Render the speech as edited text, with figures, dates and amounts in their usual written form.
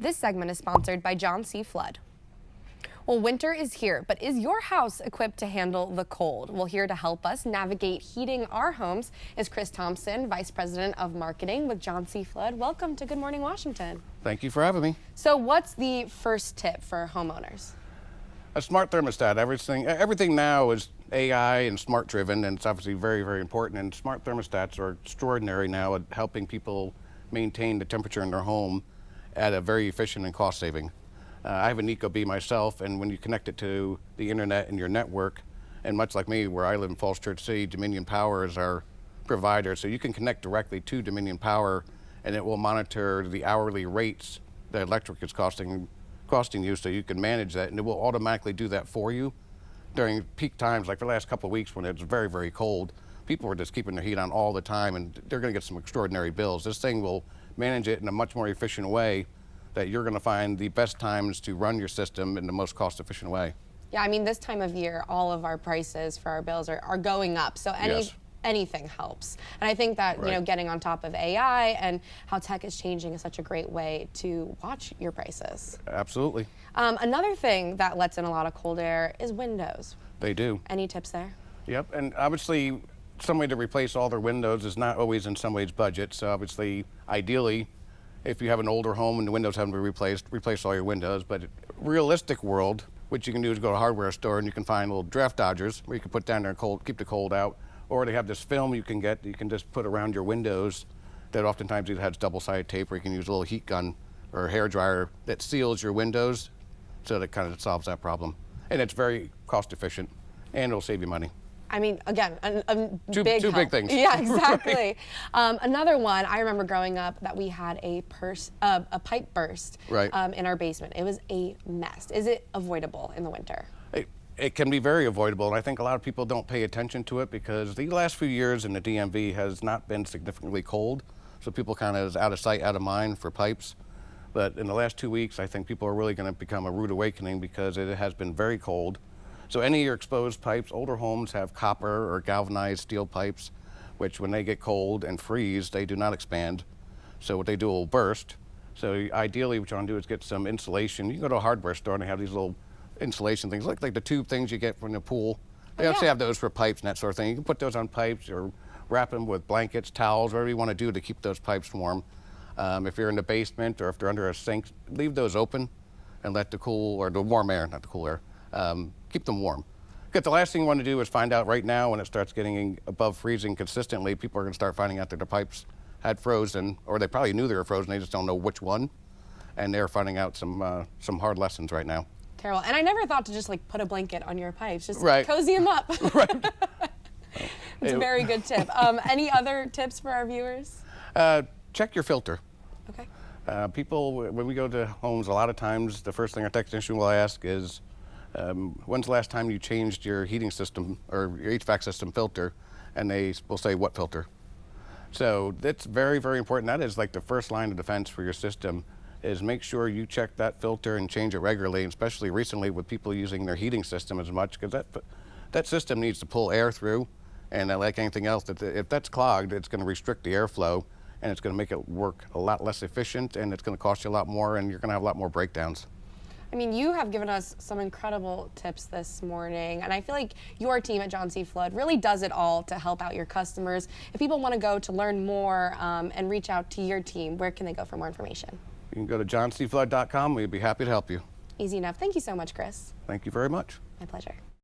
This segment is sponsored by John C. Flood. Well, winter is here, but is your house equipped to handle the cold? Well, here to help us navigate heating our homes is Chris Thompson, Vice President of Marketing with John C. Flood. Welcome to Good Morning Washington. Thank you for having me. So what's the first tip for homeowners? A smart thermostat. Everything now is AI and smart driven, and it's obviously very, very important. And smart thermostats are extraordinary now at helping people maintain the temperature in their home at a very efficient and cost saving. I have an Ecobee myself, and when you connect it to the internet and your network, and much like me, where I live in Falls Church City, Dominion Power is our provider, so you can connect directly to Dominion Power, and it will monitor the hourly rates that electric is costing you, so you can manage that, and it will automatically do that for you during peak times, like the last couple of weeks when it's very, very cold. People were just keeping their heat on all the time, and they're going to get some extraordinary bills. This thing will manage it in a much more efficient way that you're going to find the best times to run your system in the most cost-efficient way. Yeah, I mean, this time of year, all of our prices for our bills are going up, so anything helps. And I think that, Right. Getting on top of AI and how tech is changing is such a great way to watch your prices. Absolutely. Another thing that lets in a lot of cold air is windows. They do. Any tips there? Yep, and obviously, some way to replace all their windows is not always in some ways budget. So obviously, ideally, if you have an older home and the windows haven't been replaced, replace all your windows. But realistic world, what you can do is go to a hardware store and you can find little draft dodgers where you can put down there and keep the cold out. Or they have this film you can get that you can just put around your windows that oftentimes either has double-sided tape, or you can use a little heat gun or a hair dryer that seals your windows, so that kind of solves that problem. And it's very cost efficient, and it'll save you money. I mean, again, Two big big things. Yeah, exactly. Another one, I remember growing up that we had a pipe burst Right. In our basement. It was a mess. Is it avoidable in the winter? It can be very avoidable, and I think a lot of people don't pay attention to it because the last few years in the DMV has not been significantly cold, so people kind of is out of sight, out of mind for pipes. But in the last 2 weeks, I think people are really going to become a rude awakening because it has been very cold. So any of your exposed pipes, older homes have copper or galvanized steel pipes, which when they get cold and freeze, they do not expand. So what they do will burst. So ideally what you want to do is get some insulation. You can go to a hardware store and they have these little insulation things, like the tube things you get from the pool. They actually have those for pipes and that sort of thing. You can put those on pipes or wrap them with blankets, towels, whatever you want to do to keep those pipes warm. If you're in the basement or if they're under a sink, leave those open and let the warm air, not the cool air, keep them warm. Because the last thing you want to do is find out right now when it starts getting above freezing consistently, people are going to start finding out that their pipes had frozen, or they probably knew they were frozen, they just don't know which one. And they're finding out some hard lessons right now. Terrible. And I never thought to just put a blanket on your pipes, just Right. cozy them up. Right. It's a very good tip. Any other tips for our viewers? Check your filter. Okay. People, when we go to homes, a lot of times the first thing our technician will ask is, when's the last time you changed your heating system or your HVAC system filter? And they will say, what filter? So that's very, very important. That is like the first line of defense for your system, is make sure you check that filter and change it regularly, and especially recently with people using their heating system as much, because that system needs to pull air through, and like anything else, if that's clogged, it's going to restrict the airflow, and it's going to make it work a lot less efficient, and it's going to cost you a lot more, and you're going to have a lot more breakdowns. I mean, you have given us some incredible tips this morning, and I feel like your team at John C. Flood really does it all to help out your customers. If people want to go to learn more and reach out to your team, where can they go for more information? You can go to johncflood.com. We'd be happy to help you. Easy enough. Thank you so much, Chris. Thank you very much. My pleasure.